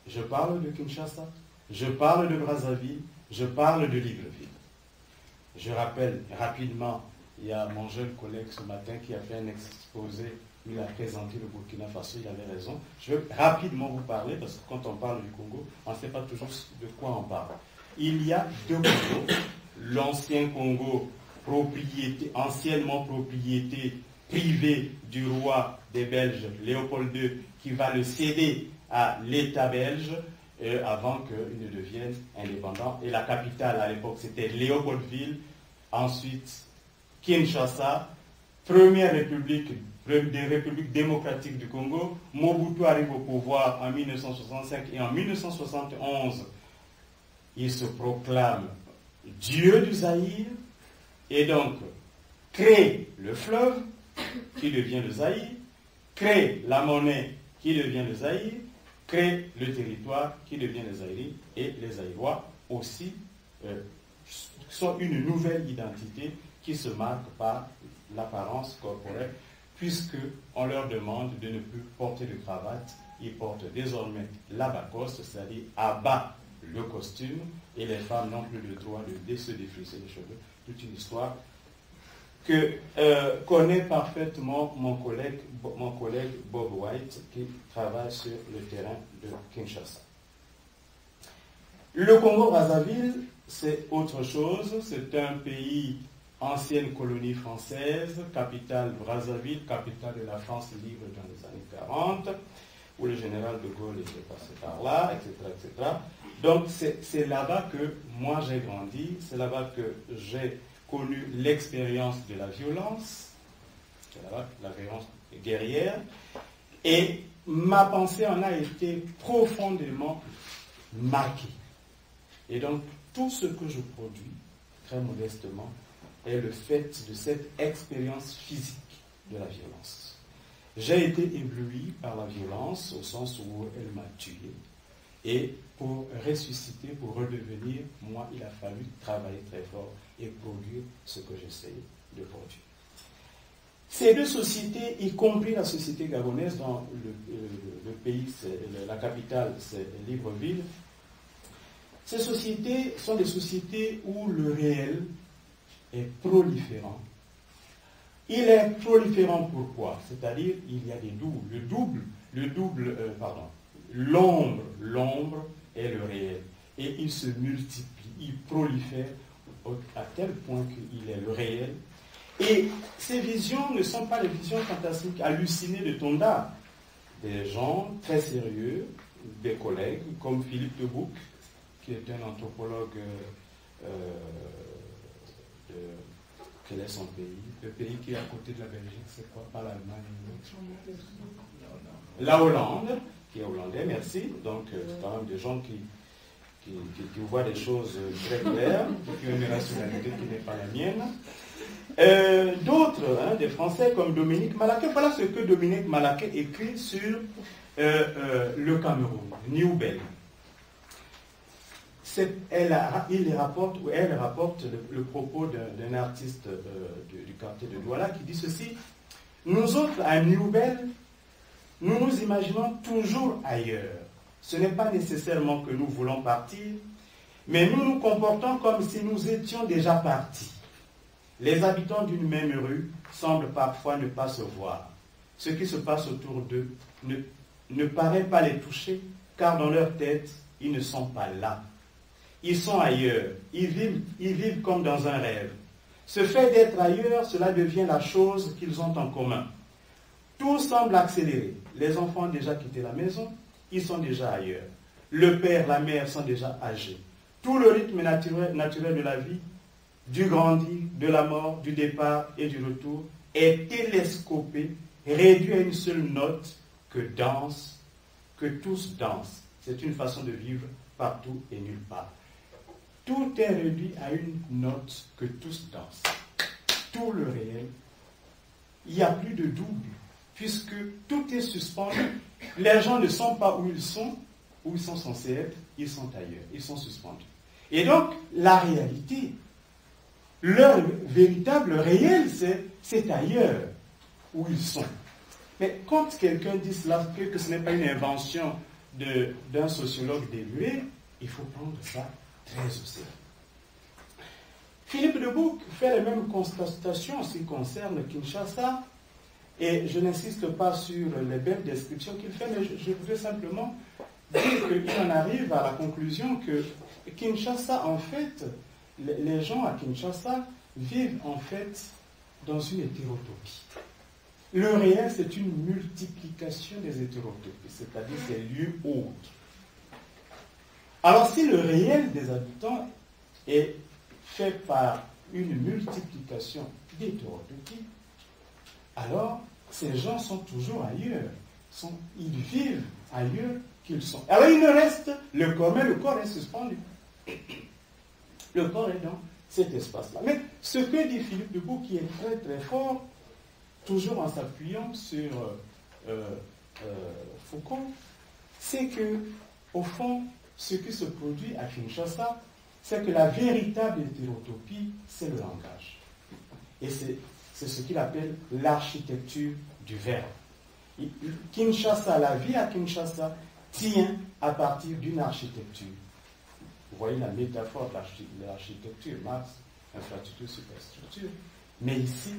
Je parle de Kinshasa, je parle de Brazzaville, je parle de Libreville. Je rappelle rapidement, il y a mon jeune collègue ce matin qui a fait un exposé il a présenté le Burkina Faso, il avait raison. Je vais rapidement vous parler, parce que quand on parle du Congo, on ne sait pas toujours de quoi on parle. Il y a deux Congos. L'ancien Congo, anciennement propriété privée du roi des Belges, Léopold II, qui va le céder à l'État belge avant qu'il ne devienne indépendant. Et la capitale à l'époque, c'était Léopoldville. Ensuite, Kinshasa, première république des républiques démocratiques du Congo. Mobutu arrive au pouvoir en 1965 et en 1971, il se proclame Dieu du Zaïre et donc crée le fleuve qui devient le Zaïre, crée la monnaie qui devient le Zaïre, crée le territoire qui devient le Zaïre, et les Zaïrois aussi sont une nouvelle identité qui se marque par l'apparence corporelle, puisqu'on leur demande de ne plus porter de cravate. Ils portent désormais l'abacoste, c'est-à-dire abat le costume, et les femmes n'ont plus le droit de se défrisser les cheveux. Toute une histoire que connaît parfaitement mon collègue Bob White, qui travaille sur le terrain de Kinshasa. Le Congo-Brazzaville, c'est autre chose. C'est un pays, ancienne colonie française, capitale Brazzaville, capitale de la France libre dans les années 40, où le général de Gaulle était passé par là, etc. etc. Donc c'est là-bas que moi j'ai grandi, c'est là-bas que j'ai connu l'expérience de la violence, c'est là-bas la violence guerrière, et ma pensée en a été profondément marquée. Et donc tout ce que je produis, très modestement, est le fait de cette expérience physique de la violence. J'ai été ébloui par la violence au sens où elle m'a tué. Et pour ressusciter, pour redevenir, moi, il a fallu travailler très fort et produire ce que j'essaie de produire. Ces deux sociétés, y compris la société gabonaise, dans le pays, la capitale, c'est Libreville, ces sociétés sont des sociétés où le réel est proliférant. Il est proliférant pourquoi? C'est-à-dire, il y a des doubles. L'ombre est le réel. Et il se multiplie, il prolifère à tel point qu'il est le réel. Et ces visions ne sont pas des visions fantastiques, hallucinées de Tonda. Des gens très sérieux, des collègues, comme Philippe de Bouc, qui est un anthropologue quel est son pays? Le pays qui est à côté de la Belgique, c'est quoi? Pas l'Allemagne. La Hollande, qui est hollandais, merci. Donc, c'est quand même des gens qui voient des choses très claires, qui ont une rationalité qui n'est pas la mienne. D'autres, des Français comme Dominique Malaquet. Voilà ce que Dominique Malaquet écrit sur le Cameroun, New Bell. Elle rapporte le propos d'un artiste du quartier de Douala qui dit ceci: nous autres, à New Bell, nous nous imaginons toujours ailleurs. Ce n'est pas nécessairement que nous voulons partir, mais nous nous comportons comme si nous étions déjà partis. Les habitants d'une même rue semblent parfois ne pas se voir. Ce qui se passe autour d'eux ne paraît pas les toucher, car dans leur tête, ils ne sont pas là. Ils sont ailleurs, ils vivent comme dans un rêve. Ce fait d'être ailleurs, cela devient la chose qu'ils ont en commun. Tout semble accéléré. Les enfants ont déjà quitté la maison, ils sont déjà ailleurs. Le père, la mère sont déjà âgés. Tout le rythme naturel de la vie, du grandir, de la mort, du départ et du retour, est télescopé, réduit à une seule note que tous dansent. C'est une façon de vivre partout et nulle part. Tout est réduit à une note que tous dansent. Tout le réel, il n'y a plus de double, puisque tout est suspendu. Les gens ne sont pas où ils sont censés être, ils sont ailleurs, ils sont suspendus. Et donc, la réalité, leur véritable réel, c'est ailleurs où ils sont. Mais quand quelqu'un dit cela, que ce n'est pas une invention d'un sociologue déluré, il faut prendre ça très au sérieux. Philippe de Bouc fait la même constatation en ce qui concerne Kinshasa. Et je n'insiste pas sur les belles descriptions qu'il fait, mais je voudrais simplement dire qu'il en arrive à la conclusion que Kinshasa, en fait, les gens à Kinshasa vivent en fait dans une hétérotopie. Le réel, c'est une multiplication des hétérotopies, c'est-à-dire ces lieux autres. Alors, si le réel des habitants est fait par une multiplication d'hétérotopies, alors ces gens sont toujours ailleurs. Ils vivent ailleurs qu'ils sont. Alors, il me reste le corps, mais le corps est suspendu. Le corps est dans cet espace-là. Mais ce que dit Philippe Debout, qui est très très fort, toujours en s'appuyant sur Foucault, c'est que, au fond, ce qui se produit à Kinshasa, c'est que la véritable hétérotopie, c'est le langage. Et c'est ce qu'il appelle l'architecture du verbe. Kinshasa, la vie à Kinshasa, tient à partir d'une architecture. Vous voyez la métaphore de l'architecture, Marx, infrastructure, superstructure. Mais ici,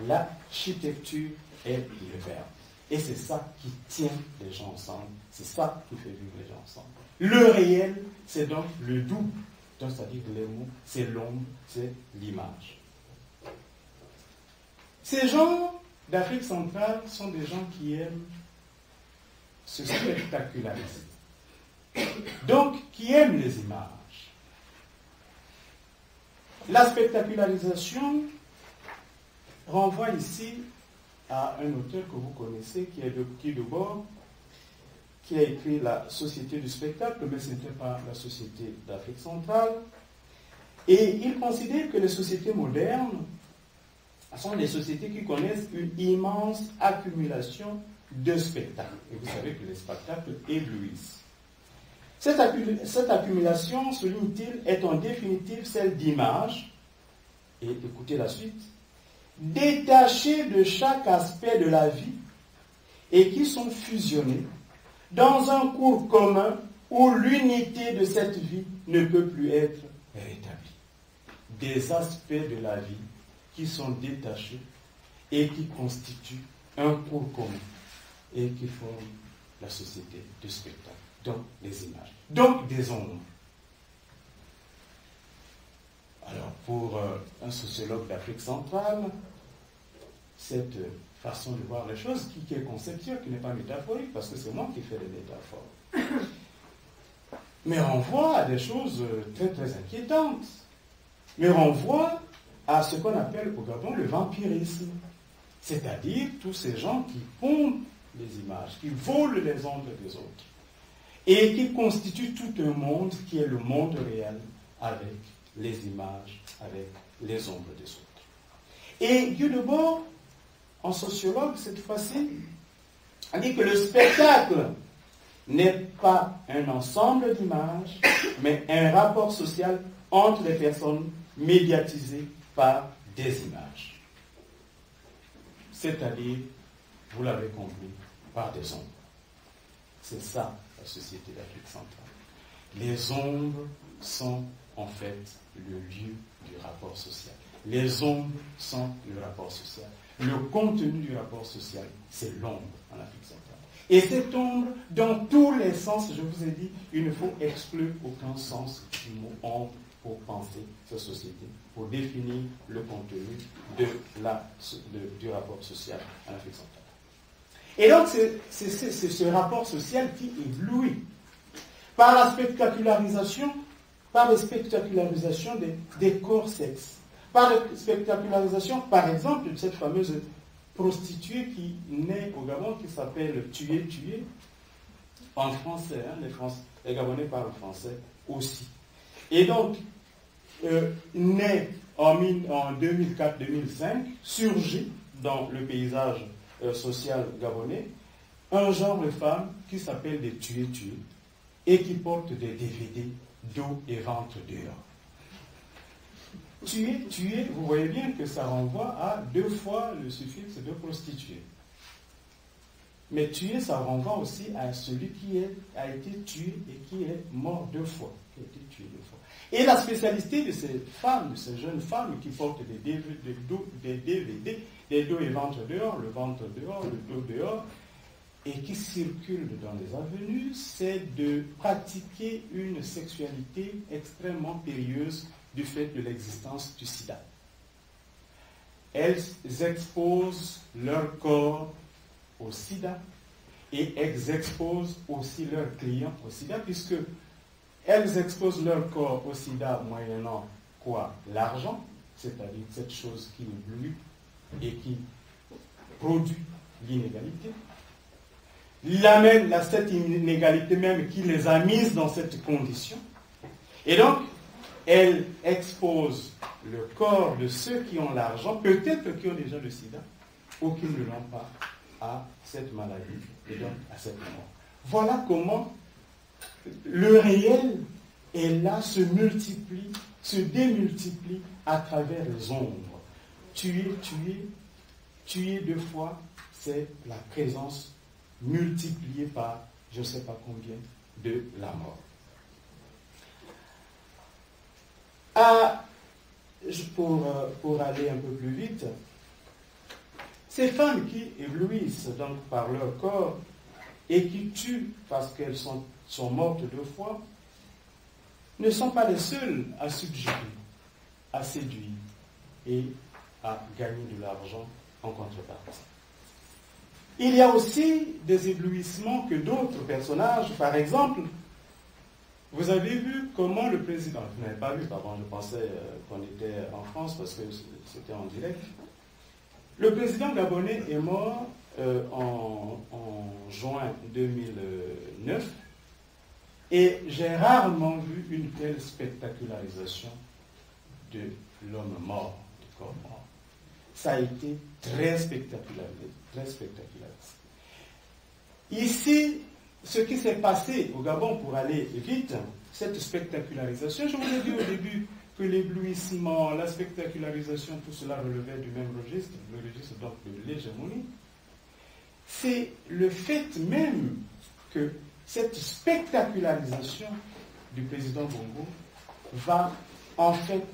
l'architecture est le verbe. Et c'est ça qui tient les gens ensemble. C'est ça qui fait vivre les gens ensemble. Le réel, c'est donc le double. Donc, c'est-à-dire les mots, c'est l'ombre, c'est l'image. Ces gens d'Afrique centrale sont des gens qui aiment se spectaculariser. Donc, qui aiment les images. La spectacularisation renvoie ici à un auteur que vous connaissez, qui est de Guy Debord, qui a écrit La Société du spectacle, mais ce n'était pas la Société d'Afrique centrale. Et il considère que les sociétés modernes sont des sociétés qui connaissent une immense accumulation de spectacles. Et vous savez que les spectacles éblouissent. Cette accumulation, souligne-t-il, est en définitive celle d'images, et écoutez la suite, détachées de chaque aspect de la vie et qui sont fusionnées dans un cours commun où l'unité de cette vie ne peut plus être rétablie. Des aspects de la vie qui sont détachés et qui constituent un cours commun et qui font la société du spectacle, donc les images, donc des ombres. Alors, pour un sociologue d'Afrique centrale, cette façon de voir les choses, qui est conceptuelle, qui n'est pas métaphorique, parce que c'est moi qui fais les métaphores, mais renvoie à des choses très très inquiétantes, mais renvoie à ce qu'on appelle au Gabon le vampirisme, c'est-à-dire tous ces gens qui pompent les images, qui volent les ombres des autres, et qui constituent tout un monde qui est le monde réel avec les images, avec les ombres des autres. Et Guy Debord, en sociologue cette fois-ci, a dit que le spectacle n'est pas un ensemble d'images, mais un rapport social entre les personnes médiatisées par des images. C'est-à-dire, vous l'avez compris, par des ombres. C'est ça, la société d'Afrique centrale. Les ombres sont en fait le lieu du rapport social. Les ombres sont le rapport social. Le contenu du rapport social, c'est l'ombre en Afrique centrale. Et cette ombre, dans tous les sens, je vous ai dit, il ne faut exclure aucun sens du mot ombre pour penser cette société, pour définir le contenu du rapport social en Afrique centrale. Et donc, c'est ce rapport social qui éblouit par la spectacularisation, des corps sexes, par la spectacularisation, par exemple, de cette fameuse prostituée qui naît au Gabon, qui s'appelle Tué, en français, les Gabonais parlent français aussi. Et donc, naît en 2004-2005, surgit dans le paysage social gabonais, un genre de femme qui s'appelle des Tué, et qui porte des DVD dos et ventre dehors. Tuer, vous voyez bien que ça renvoie à 2 fois le suffixe de prostituée. Mais tuer, ça renvoie aussi à celui qui a été tué et qui est mort 2 fois. Qui a été tué 2 fois. Et la spécialité de ces femmes, de ces jeunes femmes qui portent des DVD, des dos et ventre dehors, le ventre dehors, le dos dehors, et qui circulent dans les avenues, c'est de pratiquer une sexualité extrêmement périlleuse du fait de l'existence du sida. Elles exposent leur corps au sida et elles exposent aussi leurs clients au sida, puisque elles exposent leur corps au sida moyennant quoi? L'argent, c'est-à-dire cette chose qui éblouit et qui produit l'inégalité. Cette inégalité même qui les a mises dans cette condition. Et donc, elles exposent le corps de ceux qui ont l'argent, peut-être qui ont déjà le sida, ou qui ne l'ont pas, à cette maladie et donc à cette mort. Voilà comment le réel est là, se multiplie, se démultiplie à travers les ombres. Tuer 2 fois, c'est la présence multipliée par je ne sais pas combien de la mort. Pour aller un peu plus vite, ces femmes qui éblouissent donc par leur corps et qui tuent parce qu'elles sont mortes 2 fois, ne sont pas les seules à subjuguer, à séduire et à gagner de l'argent en contrepartie. Il y a aussi des éblouissements que d'autres personnages, par exemple, vous avez vu comment le président, vous n'avez pas vu, pardon, je pensais qu'on était en France parce que c'était en direct. Le président gabonais est mort en juin 2009 et j'ai rarement vu une telle spectacularisation de l'homme mort, du corps mort. Ça a été très spectacularisé, très spectacularisé. Ici, ce qui s'est passé au Gabon, pour aller vite, cette spectacularisation, je vous ai dit au début que l'éblouissement, la spectacularisation, tout cela relevait du même registre, le registre donc de l'hégémonie. C'est le fait même que cette spectacularisation du président Bongo va en fait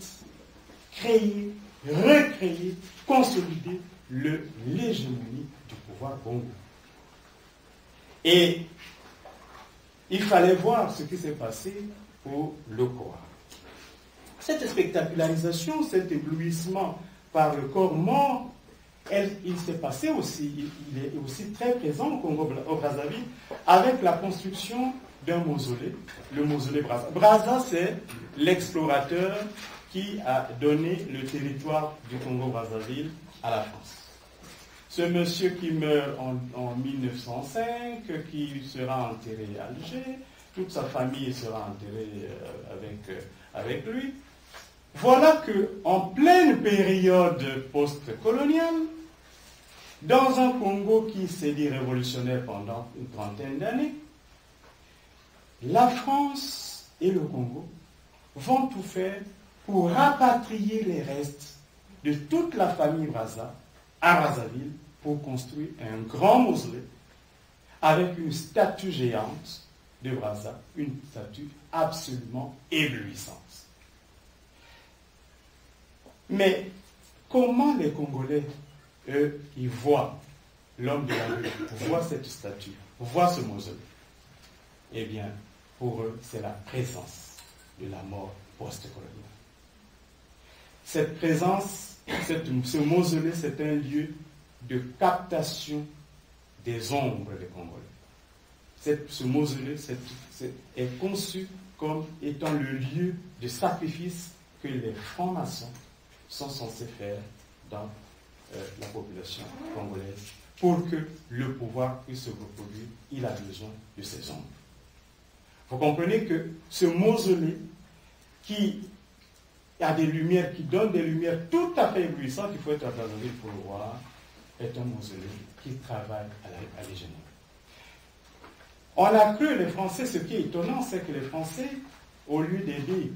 créer, recréer, consolider l'hégémonie du pouvoir Bongo. Et il fallait voir ce qui s'est passé pour le croire. Cette spectacularisation, cet éblouissement par le corps mort, il s'est passé aussi, il est aussi très présent au Congo-Brazzaville avec la construction d'un mausolée, le mausolée Brazza. Brazza, c'est l'explorateur qui a donné le territoire du Congo-Brazzaville à la France. Ce monsieur qui meurt en 1905, qui sera enterré à Alger, toute sa famille sera enterrée avec lui. Voilà qu'en pleine période post-coloniale, dans un Congo qui s'est dit révolutionnaire pendant une trentaine d'années, la France et le Congo vont tout faire pour rapatrier les restes de toute la famille Brazza à Brazzaville pour construire un grand mausolée avec une statue géante de Brazza, une statue absolument éblouissante. Mais comment les Congolais, eux, ils voient l'homme de la rue, voient cette statue, voient ce mausolée? Eh bien, pour eux, c'est la présence de la mort post-coloniale. Cette présence, ce mausolée, c'est un lieu de captation des ombres des Congolais. Ce mausolée est conçu comme étant le lieu de sacrifice que les francs-maçons sont censés faire dans la population congolaise. Pour que le pouvoir puisse se reproduire, il a besoin de ces ombres. Vous comprenez que ce mausolée qui a des lumières, qui donne des lumières tout à fait éblouissantes, il faut être à Brazzaville pour le voir, est un mausolée qui travaille à l'hégémonie. On a cru, les Français, ce qui est étonnant, c'est que les Français, au lieu d'aider,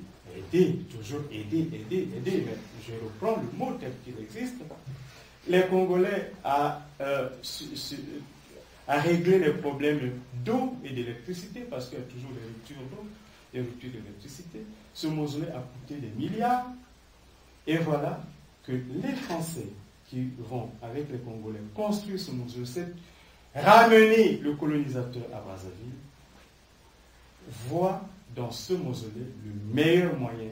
toujours aider, mais je reprends le mot tel qu'il existe, les Congolais, à à régler les problèmes d'eau et d'électricité, parce qu'il y a toujours des ruptures d'eau, des ruptures d'électricité. Ce mausolée a coûté des milliards. Et voilà que les Français qui vont, avec les Congolais, construire ce mausolée, c'est ramener le colonisateur à Brazzaville, voient dans ce mausolée le meilleur moyen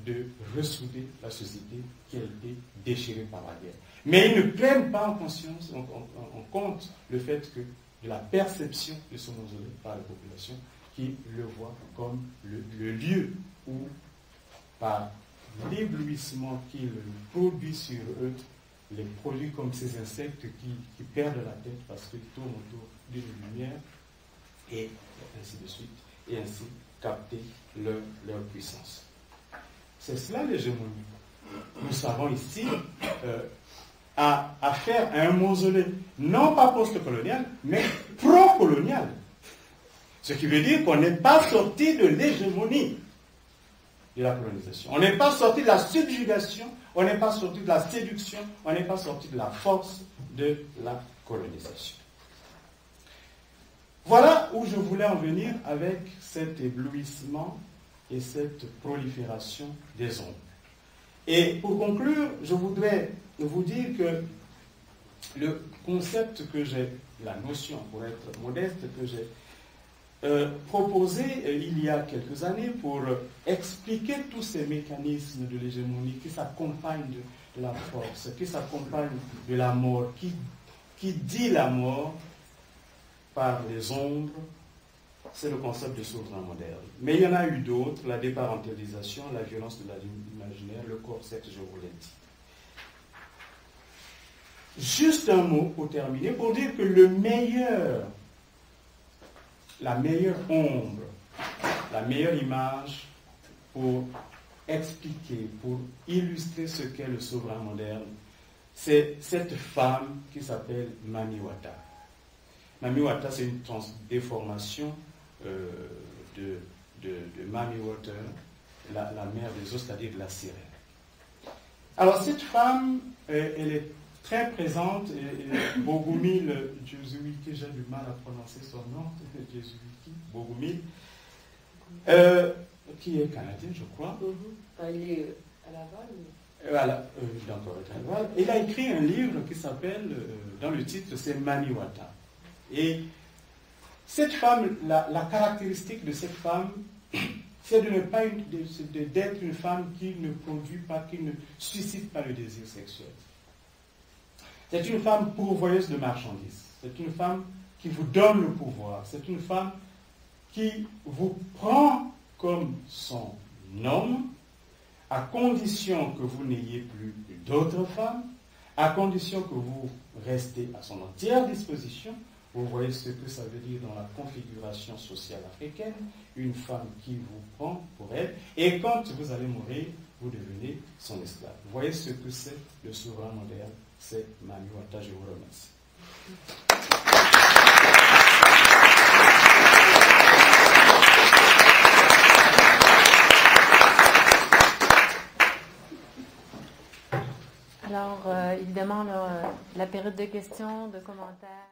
de ressouder la société qui a été déchirée par la guerre. Mais ils ne prennent pas en conscience, en compte le fait que de la perception de ce mausolée par la population qui le voit comme le lieu où, par l'éblouissement qu'il produit sur eux, les produits comme ces insectes qui perdent la tête parce qu'ils tournent autour d'une lumière, et ainsi de suite, et ainsi capter leur puissance. C'est cela l'hégémonie. Nous savons ici à faire un mausolée, non pas post-colonial, mais pro-colonial. Ce qui veut dire qu'on n'est pas sorti de l'hégémonie de la colonisation. On n'est pas sorti de la subjugation, on n'est pas sorti de la séduction, on n'est pas sorti de la force de la colonisation. Voilà où je voulais en venir avec cet éblouissement et cette prolifération des ombres. Et pour conclure, je voudrais vous dire que le concept que j'ai, la notion, pour être modeste, que j'ai proposé il y a quelques années pour expliquer tous ces mécanismes de l'hégémonie qui s'accompagnent de la force, qui s'accompagnent de la mort, qui dit la mort par les ombres, c'est le concept de souverain moderne. Mais il y en a eu d'autres, la déparentalisation, la violence de l'imaginaire, le corps sexe, je vous l'ai dit. Juste un mot pour terminer, pour dire que la meilleure ombre, la meilleure image pour expliquer, pour illustrer ce qu'est le souverain moderne, c'est cette femme qui s'appelle Mami Wata. Mami Wata, c'est une déformation de Mami Water, la mère des eaux, c'est-à-dire de la sirène. Alors cette femme, elle est très présente, et Bogumil Jesuiki, j'ai du mal à prononcer son nom, Jesuiki, Bogumil, qui est canadien, je crois. Il est à Laval. Voilà, d'accord, à Laval. Il a écrit un livre qui s'appelle, dans le titre, c'est Mami Wata. Et cette femme, la caractéristique de cette femme, c'est d'être une femme qui ne produit pas, qui ne suscite pas le désir sexuel. C'est une femme pourvoyeuse de marchandises. C'est une femme qui vous donne le pouvoir. C'est une femme qui vous prend comme son homme, à condition que vous n'ayez plus d'autres femmes, à condition que vous restez à son entière disposition. Vous voyez ce que ça veut dire dans la configuration sociale africaine, une femme qui vous prend pour elle, et quand vous allez mourir, vous devenez son esclave. Vous voyez ce que c'est le souverain moderne, c'est Mami Wata, je vous remercie. Alors, évidemment, la période de questions, de commentaires.